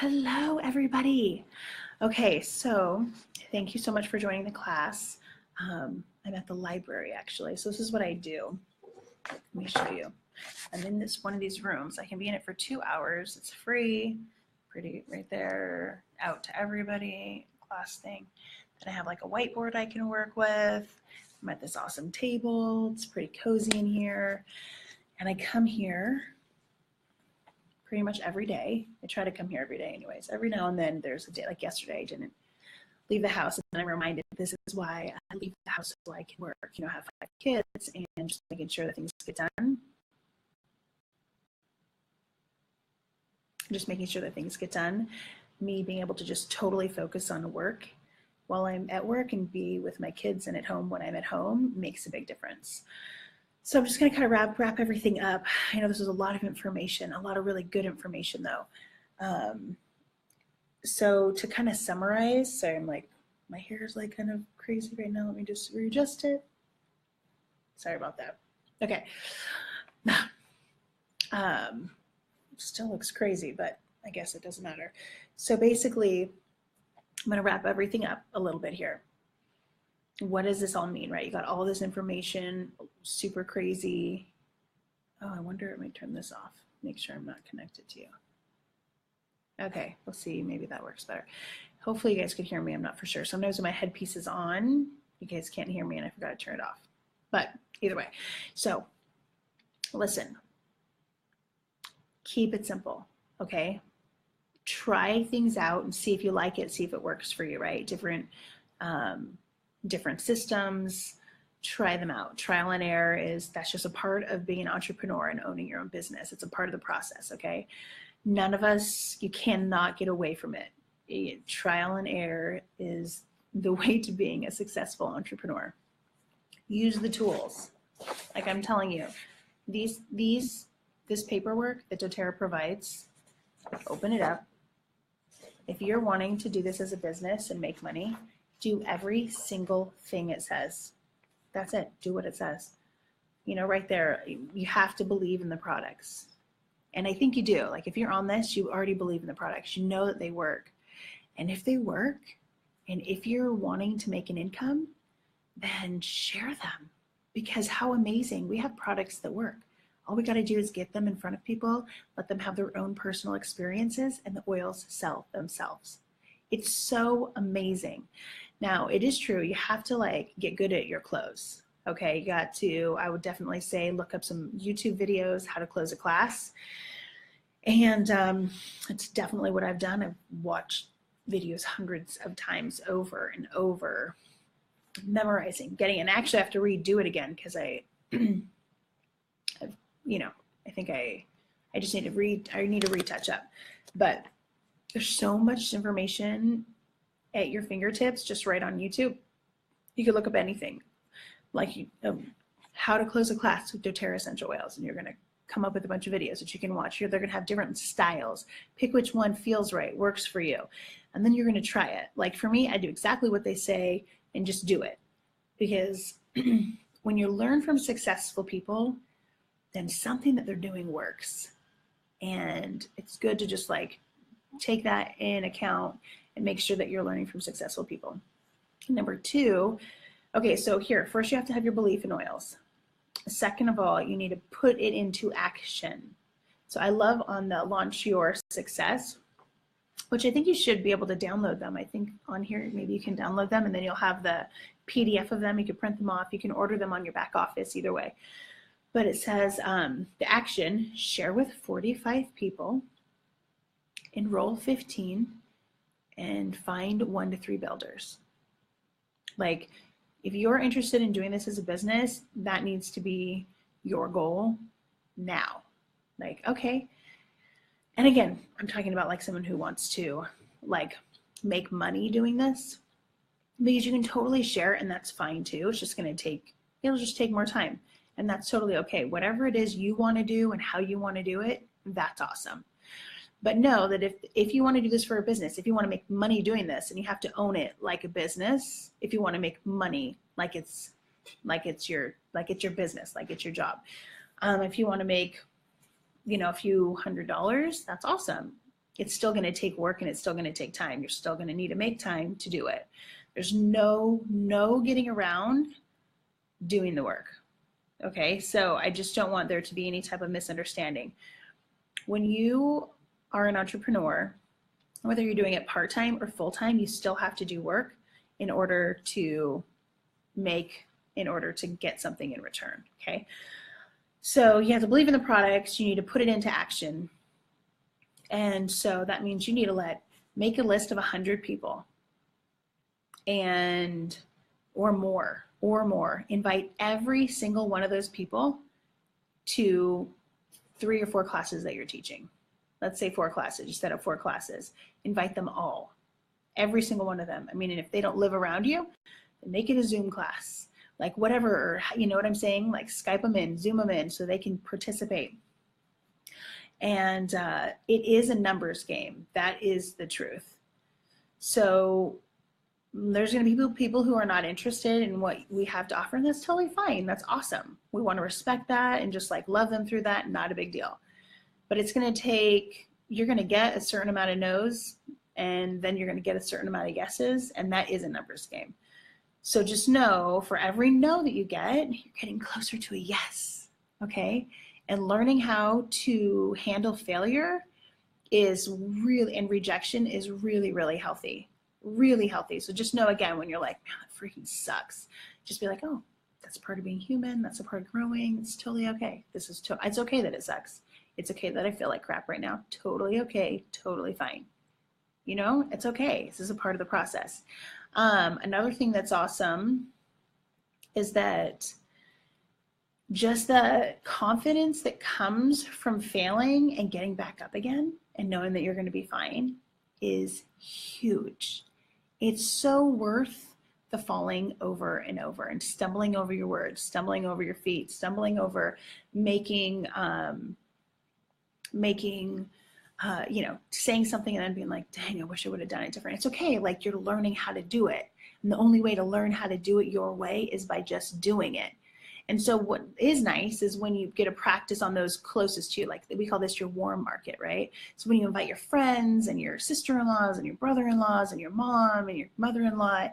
Hello, everybody. Okay, so thank you so much for joining the class. I'm at the library actually, so this is what I do. Let me show you. I'm in one of these rooms. I can be in it for 2 hours. It's free, pretty right there, out to everybody, class thing. Then I have like a whiteboard I can work with. I'm at this awesome table. It's pretty cozy in here. And I come here pretty much every day. I try to come here every day anyways. Every now and then there's a day, like yesterday I didn't leave the house, and I'm reminded this is why I leave the house, so I can work, I have 5 kids, and just making sure that things get done. Just making sure that things get done. Me being able to just totally focus on work while I'm at work and be with my kids and at home when I'm at home makes a big difference. So I'm just going to kind of wrap everything up. I know this is a lot of information, a lot of really good information though. So to kind of summarize, sorry, I'm like, my hair is like kind of crazy right now. Let me just readjust it. Sorry about that. Okay. Still looks crazy, but I guess it doesn't matter. So basically, I'm going to wrap everything up a little bit here. What does this all mean, right? You got all this information, super crazy. Oh, I wonder, let me turn this off. Make sure I'm not connected to you. Okay, we'll see, maybe that works better. Hopefully you guys could hear me, I'm not for sure. Sometimes when my headpiece is on, you guys can't hear me and I forgot to turn it off. But either way, so listen, keep it simple, okay? Try things out and see if you like it, see if it works for you, right? Different systems, try them out. Trial and error that's just a part of being an entrepreneur and owning your own business. It's a part of the process, okay? None of us, you cannot get away from it. Trial and error is the way to being a successful entrepreneur. Use the tools. Like I'm telling you, this paperwork that doTERRA provides, open it up. If you're wanting to do this as a business and make money, do every single thing it says. That's it. Do what it says. Right there, you have to believe in the products. And I think you do. Like if you're on this, you already believe in the products. You know that they work. And if they work, and if you're wanting to make an income, then share them. Because how amazing. We have products that work. All we got to do is get them in front of people, let them have their own personal experiences, and the oils sell themselves. It's so amazing. Now, it is true, you have to get good at your close. Okay, you got to, I would definitely say, look up some YouTube videos, how to close a class. And it's definitely what I've done. I've watched videos hundreds of times over and over, memorizing, and actually I have to redo it again because I think I just need to retouch up. But there's so much information at your fingertips just right on YouTube. You could look up anything, like how to close a class with doTERRA essential oils, and you're going to come up with a bunch of videos that you can watch. They're going to have different styles. Pick which one feels right, works for you, and then you're going to try it. Like for me, I do exactly what they say and just do it, because when you learn from successful people, then something that they're doing works, and it's good to just take that in account and make sure that you're learning from successful people. Number 2, okay, so here, first you have to have your belief in oils. Second of all, you need to put it into action. So I love on the Launch Your Success, which I think you should be able to download them. I think on here, maybe you can download them and then you'll have the PDF of them. You can print them off. You can order them on your back office, either way. But it says the action, share with 45 people, enroll 15, and find 1 to 3 builders. Like if you're interested in doing this as a business, that needs to be your goal now. Okay. And again, I'm talking about someone who wants to make money doing this, because you can totally share it and that's fine too. It's just it'll just take more time, and that's totally okay. Whatever it is you want to do and how you want to do it, that's awesome. But know that if you want to do this for a business, if you want to make money doing this, and you have to own it like a business, if you want to make money like it's your business, like it's your job. If you want to make, a few $100s, that's awesome. It's still going to take work and it's still going to take time. You're still going to need to make time to do it. There's no getting around doing the work. Okay, so I just don't want there to be any type of misunderstanding. When you are an entrepreneur, whether you're doing it part-time or full-time, you still have to do work in order to get something in return. Okay, so you have to believe in the products, you need to put it into action. And so that means you need to make a list of 100 people or more. Invite every single one of those people to 3 or 4 classes that you're teaching. Let's say 4 classes, you set up 4 classes. Invite them all, every single one of them. I mean, and if they don't live around you, then make it a Zoom class, like whatever, you know what I'm saying? Like Skype them in, Zoom them in so they can participate. And it is a numbers game. That is the truth. So there's going to be people who are not interested in what we have to offer, and that's totally fine. That's awesome. We want to respect that and just like love them through that. Not a big deal. But it's going to take, you're going to get a certain amount of no's, and then you're going to get a certain amount of yeses, and that is a numbers game. So just know, for every no that you get, you're getting closer to a yes, okay? And learning how to handle failure is really, and rejection is really, really healthy, really healthy. So just know, again, when you're like, man, that freaking sucks, just be like, oh, that's part of being human. That's a part of growing. It's totally okay. It's okay that it sucks. It's okay that I feel like crap right now. Totally okay. Totally fine. You know, it's okay. This is a part of the process. Another thing that's awesome is that just the confidence that comes from failing and getting back up again and knowing that you're going to be fine is huge. It's so worth the falling over and over and stumbling over your words, stumbling over your feet, stumbling over making, saying something and then being like, dang, I wish I would have done it different. It's okay. Like, you're learning how to do it. And the only way to learn how to do it your way is by just doing it. And so what is nice is when you get a practice on those closest to you, like we call this your warm market, right? So when you invite your friends and your sister-in-laws and your brother-in-laws and your mom and your mother-in-law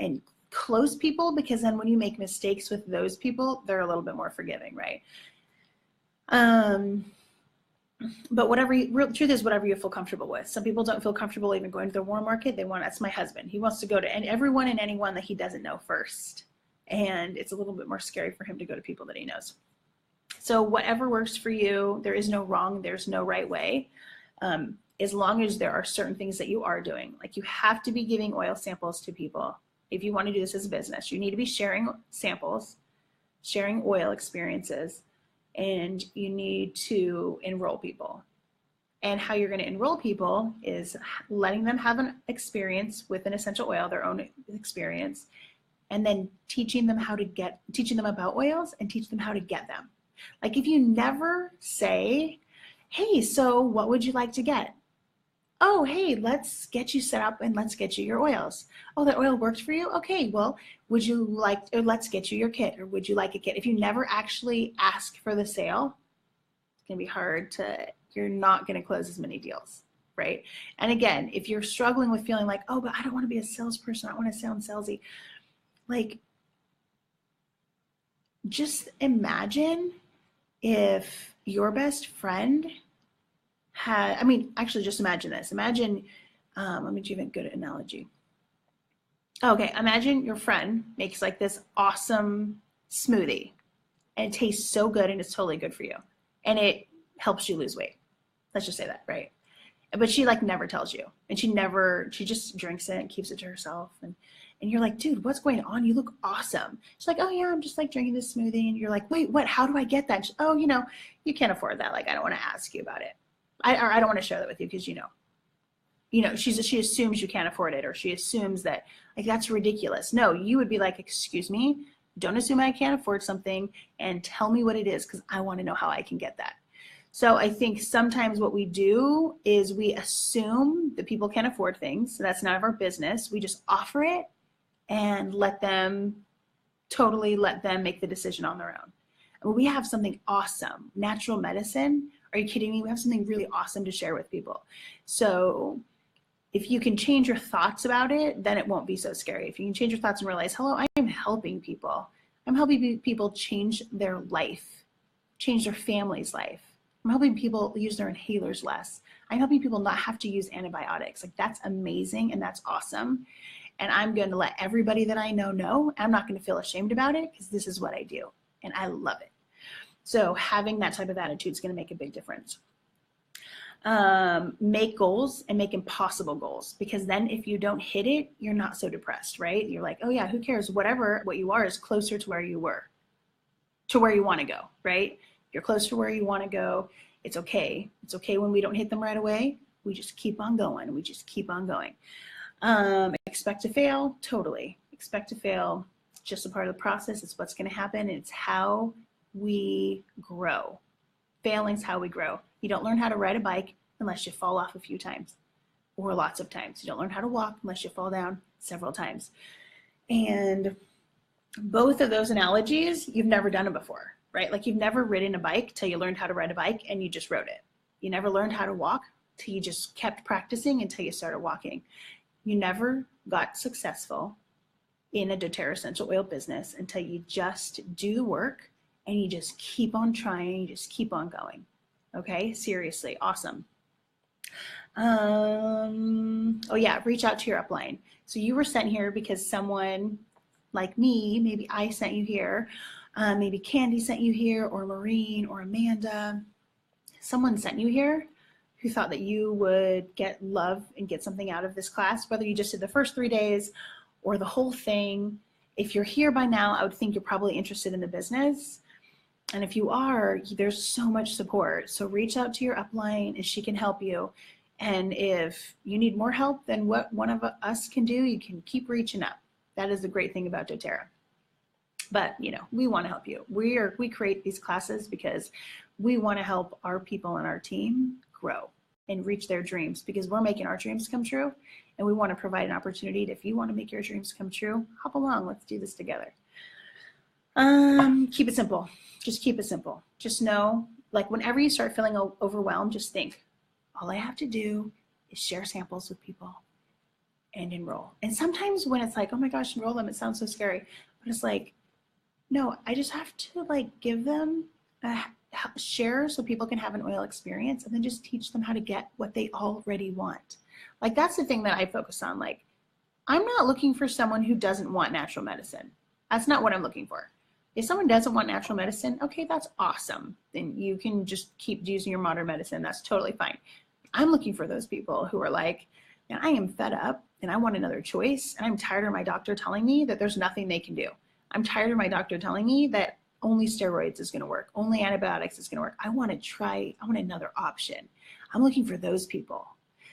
and close people, because then when you make mistakes with those people, they're a little bit more forgiving, right? But real truth is whatever you feel comfortable with. Some people don't feel comfortable even going to the warm market. That's my husband. He wants to go to everyone and anyone that he doesn't know first. And it's a little bit more scary for him to go to people that he knows. So whatever works for you, there is no wrong, there's no right way. As long as there are certain things that you are doing, like you have to be giving oil samples to people. If you want to do this as a business, you need to be sharing samples, sharing oil experiences, and you need to enroll people. And how you're going to enroll people is letting them have an experience with an essential oil, their own experience, and then teaching them about oils and teach them how to get them. Like, if you never say, hey, so what would you like to get? Oh, hey, let's get you set up and let's get you your oils. Oh, that oil worked for you? Okay, well, would you like, or let's get you your kit, or would you like a kit? If you never actually ask for the sale, it's gonna be hard you're not gonna close as many deals, right? And again, if you're struggling with feeling like, oh, but I don't wanna be a salesperson, I don't wanna sound salesy, like, just imagine if your best friend just imagine this. Imagine, let me give you a good analogy. Okay, imagine your friend makes like this awesome smoothie and it tastes so good and it's totally good for you. And it helps you lose weight. Let's just say that, right? But she like never tells you, and she just drinks it and keeps it to herself. And you're like, dude, what's going on? You look awesome. She's like, oh yeah, I'm just like drinking this smoothie. And you're like, wait, what? How do I get that? Oh, you can't afford that. Like, I don't want to ask you about it. I don't want to share that with you because she assumes you can't afford it, or she assumes that like that's ridiculous. No, you would be like, excuse me, don't assume I can't afford something and tell me what it is because I want to know how I can get that. So I think sometimes what we do is we assume that people can't afford things. So that's none of our business. We just offer it and let them make the decision on their own. And we have something awesome, natural medicine. Are you kidding me? We have something really awesome to share with people. So if you can change your thoughts about it, then it won't be so scary. If you can change your thoughts and realize, hello, I am helping people. I'm helping people change their life, change their family's life. I'm helping people use their inhalers less. I'm helping people not have to use antibiotics. Like, that's amazing and that's awesome. And I'm going to let everybody that I know. I'm not going to feel ashamed about it because this is what I do and I love it. So having that type of attitude is going to make a big difference. Make goals and make impossible goals, because then if you don't hit it, you're not so depressed, right? You're like, oh yeah, who cares? Whatever, what you are is closer to where you were, to where you want to go, right? You're close to where you want to go. It's okay. It's okay when we don't hit them right away. We just keep on going. We just keep on going. Expect to fail. Totally. Expect to fail. It's just a part of the process. It's what's going to happen. It's how we grow. Failing's how we grow. You don't learn how to ride a bike unless you fall off a few times or lots of times. You don't learn how to walk unless you fall down several times. And both of those analogies, you've never done it before, right? Like, you've never ridden a bike till you learned how to ride a bike and you just rode it. You never learned how to walk till you just kept practicing until you started walking. You never got successful in a doTERRA essential oil business until you just do the work and you just keep on trying, you just keep on going. Okay, seriously, awesome. Oh yeah, reach out to your upline. So you were sent here because someone like me, maybe I sent you here, maybe Candy sent you here, or Maureen, or Amanda. Someone sent you here who thought that you would get love and get something out of this class, whether you just did the first 3 days or the whole thing. If you're here by now, I would think you're probably interested in the business. And if you are, there's so much support. So reach out to your upline and she can help you. And if you need more help than what one of us can do, you can keep reaching up. That is the great thing about doTERRA. But you know, we want to help you. We create these classes because we want to help our people and our team grow and reach their dreams, because we're making our dreams come true. And we want to provide an opportunity to, if you want to make your dreams come true, hop along, let's do this together. Keep it simple. Just keep it simple. Just know, like, whenever you start feeling overwhelmed, just think, all I have to do is share samples with people and enroll. And sometimes when it's like, oh my gosh, enroll them, it sounds so scary. But it's like, no, I just have to like give them a share so people can have an oil experience, and then just teach them how to get what they already want. Like, that's the thing that I focus on. Like, I'm not looking for someone who doesn't want natural medicine. That's not what I'm looking for. If someone doesn't want natural medicine, okay, that's awesome. Then you can just keep using your modern medicine. That's totally fine. I'm looking for those people who are like, man, I am fed up and I want another choice. And I'm tired of my doctor telling me that there's nothing they can do. I'm tired of my doctor telling me that only steroids is going to work. Only antibiotics is going to work. I want another option. I'm looking for those people.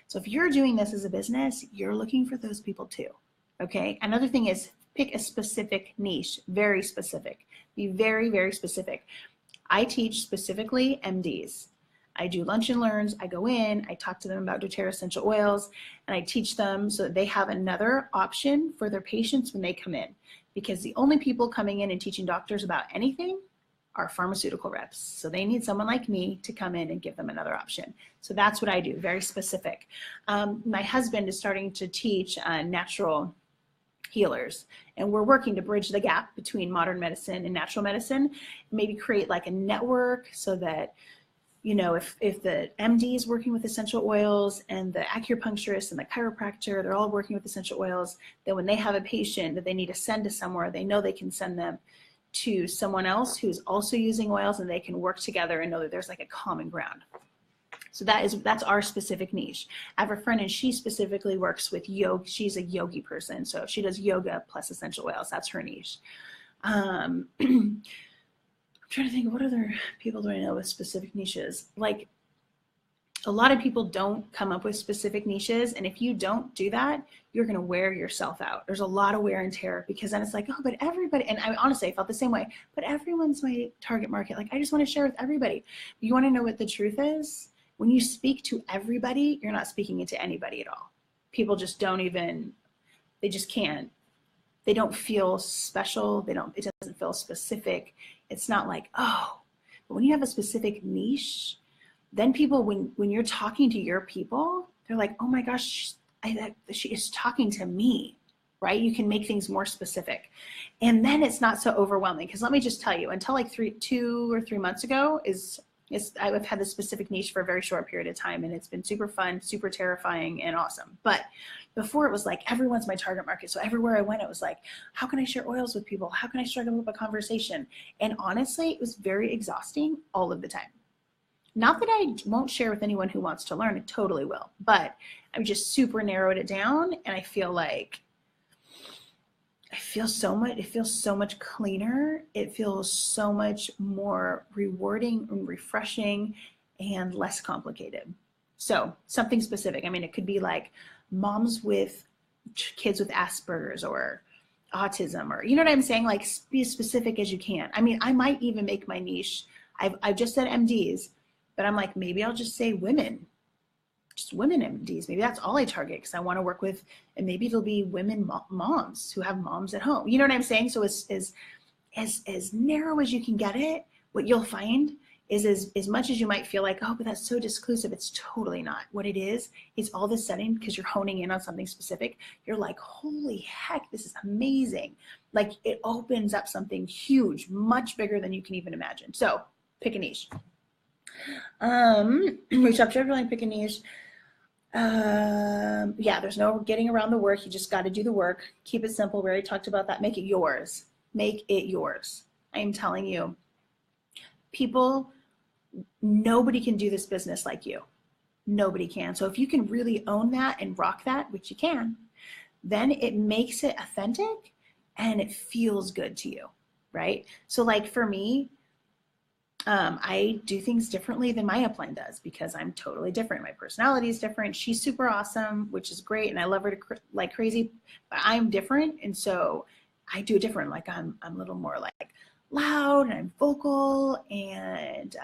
So if you're doing this as a business, you're looking for those people too. Okay. Another thing is, pick a specific niche, very specific. Be very, very specific. I teach specifically MDs. I do lunch and learns. I go in, I talk to them about doTERRA essential oils, and I teach them so that they have another option for their patients when they come in. Because the only people coming in and teaching doctors about anything are pharmaceutical reps. So they need someone like me to come in and give them another option. So that's what I do, very specific. My husband is starting to teach natural healers, and we're working to bridge the gap between modern medicine and natural medicine, maybe create like a network so that, you know, if the MD is working with essential oils and the acupuncturist and the chiropractor, they're all working with essential oils, then when they have a patient that they need to send to somewhere, they know they can send them to someone else who's also using oils, and they can work together and know that there's like a common ground. So that's our specific niche. I have a friend, and she specifically works with yoga. She's a yogi person. So she does yoga plus essential oils. That's her niche. I'm trying to think, what other people do I know with specific niches? Like, a lot of people don't come up with specific niches. And if you don't do that, you're going to wear yourself out. There's a lot of wear and tear, because then it's like, oh, but everybody, and I honestly, I felt the same way, but everyone's my target market. Like, I just want to share with everybody. You want to know what the truth is? When you speak to everybody, you're not speaking into anybody at all. People just don't even, they just can't. They don't feel special. It doesn't feel specific. It's not like, oh, but when you have a specific niche, then people, when you're talking to your people, they're like, oh my gosh, she is talking to me, right? You can make things more specific. And then it's not so overwhelming. Because let me just tell you, until like 2 or 3 months ago I've had this specific niche for a very short period of time, and it's been super fun, super terrifying, and awesome. But before, it was like everyone's my target market. So everywhere I went, it was like, how can I share oils with people? How can I strike up a conversation? And honestly, it was very exhausting all of the time. Not that I won't share with anyone who wants to learn, I totally will. But I've just super narrowed it down, and I feel like it feels so much cleaner. It feels so much more rewarding and refreshing and less complicated. So something specific. I mean, it could be like moms with kids with Asperger's or autism, or, you know what I'm saying? Like, be as specific as you can. I mean, I might even make my niche. I've just said MDs, but I'm like, maybe I'll just say women. Just women MDs. Maybe that's all I target, because I want to work with, and maybe it'll be women moms who have moms at home. You know what I'm saying? So as narrow as you can get it, what you'll find is as much as you might feel like, oh, but that's so disclusive, it's totally not. What it is all of a sudden, because you're honing in on something specific, you're like, holy heck, this is amazing. Like, it opens up something huge, much bigger than you can even imagine. So pick a niche. Reach up to everyone, pick a niche. Yeah, there's no getting around the work. You just got to do the work. Keep it simple. We already talked about that. Make it yours. Make it yours. I am telling you, people, nobody can do this business like you. Nobody can. So if you can really own that and rock that, which you can, then it makes it authentic and it feels good to you, right? So like for me, I do things differently than my upline does, because I'm totally different. My personality is different. She's super awesome, which is great, and I love her like crazy, but I'm different, and so I do it different. Like I'm a little more like loud, and I'm vocal, and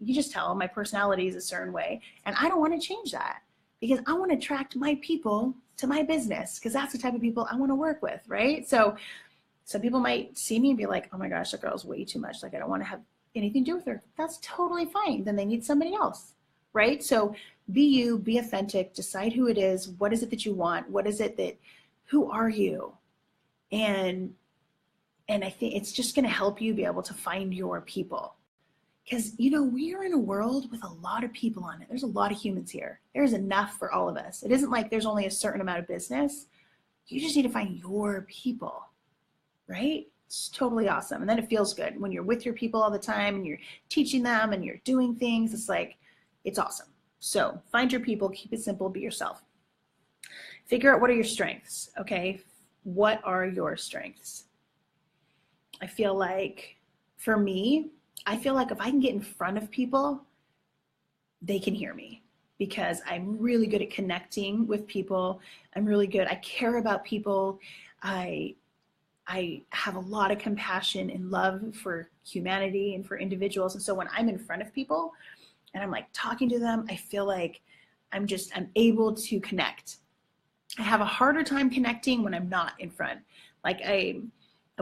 you just tell my personality is a certain way, and I don't want to change that, because I want to attract my people to my business, because that's the type of people I want to work with, right? So some people might see me and be like, oh my gosh, that girl's way too much. Like, I don't want to have anything to do with her. That's totally fine. Then they need somebody else, right? So be you, be authentic, decide who it is. What is it that you want? What is it that, who are you? And I think it's just going to help you be able to find your people. Because, you know, we are in a world with a lot of people on it. There's a lot of humans here. There's enough for all of us. It isn't like there's only a certain amount of business. You just need to find your people, right? It's totally awesome. And then it feels good when you're with your people all the time and you're teaching them and you're doing things. It's like, it's awesome. So find your people, keep it simple, be yourself. Figure out what are your strengths, okay? What are your strengths? I feel like, for me, I feel like if I can get in front of people, they can hear me, because I'm really good at connecting with people. I'm really good. I care about people. I have a lot of compassion and love for humanity and for individuals. And so when I'm in front of people and I'm like talking to them, I feel like I'm able to connect. I have a harder time connecting when I'm not in front,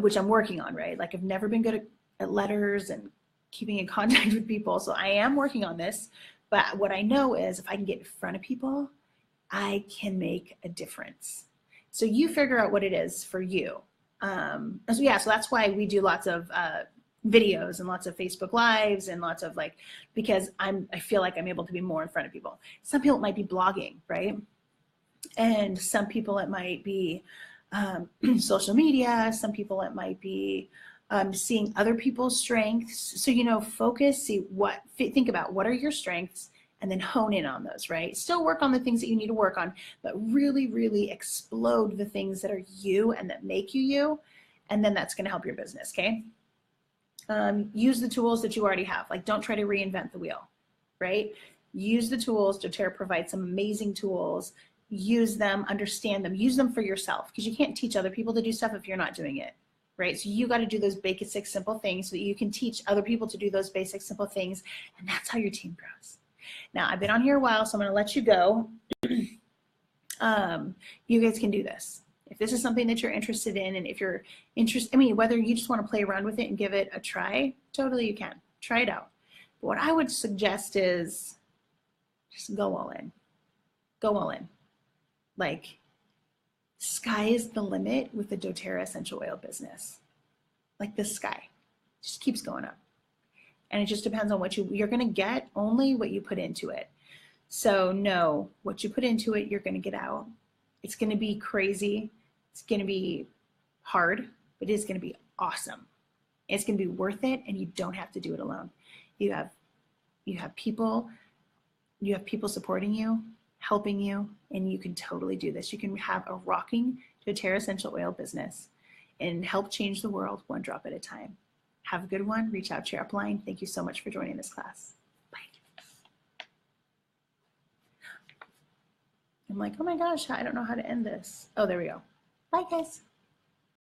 which I'm working on, right? Like, I've never been good at letters and keeping in contact with people. So I am working on this. But what I know is if I can get in front of people, I can make a difference. So you figure out what it is for you. So that's why we do lots of videos and lots of Facebook Lives and lots of because I feel like I'm able to be more in front of people. Some people it might be blogging, right? And some people it might be social media. Some people it might be seeing other people's strengths. So, you know, focus, think about what are your strengths, and then hone in on those, right? Still work on the things that you need to work on, but really, really explode the things that are you and that make you you. And then that's going to help your business, okay? Use the tools that you already have. Like, don't try to reinvent the wheel, right? Use the tools. doTERRA provides some amazing tools. Use them, understand them, use them for yourself, because you can't teach other people to do stuff if you're not doing it, right? So you got to do those basic, simple things so that you can teach other people to do those basic, simple things. And that's how your team grows. Now, I've been on here a while, so I'm going to let you go. You guys can do this. If this is something that you're interested in, and if you're interested, whether you just want to play around with it and give it a try, totally you can. Try it out. But what I would suggest is just go all in. Go all in. Like, sky is the limit with the doTERRA essential oil business. Like the sky just keeps going up. And it just depends on what you're going to get only what you put into it. So know what you put into it, you're going to get out. It's going to be crazy. It's going to be hard, but it's going to be awesome. It's going to be worth it, and you don't have to do it alone. You have people supporting you, helping you, and you can totally do this. You can have a rocking doTERRA essential oil business and help change the world one drop at a time. Have a good one. Reach out to your upline. Thank you so much for joining this class. Bye. I'm like, oh my gosh, I don't know how to end this. Oh, there we go. Bye, guys.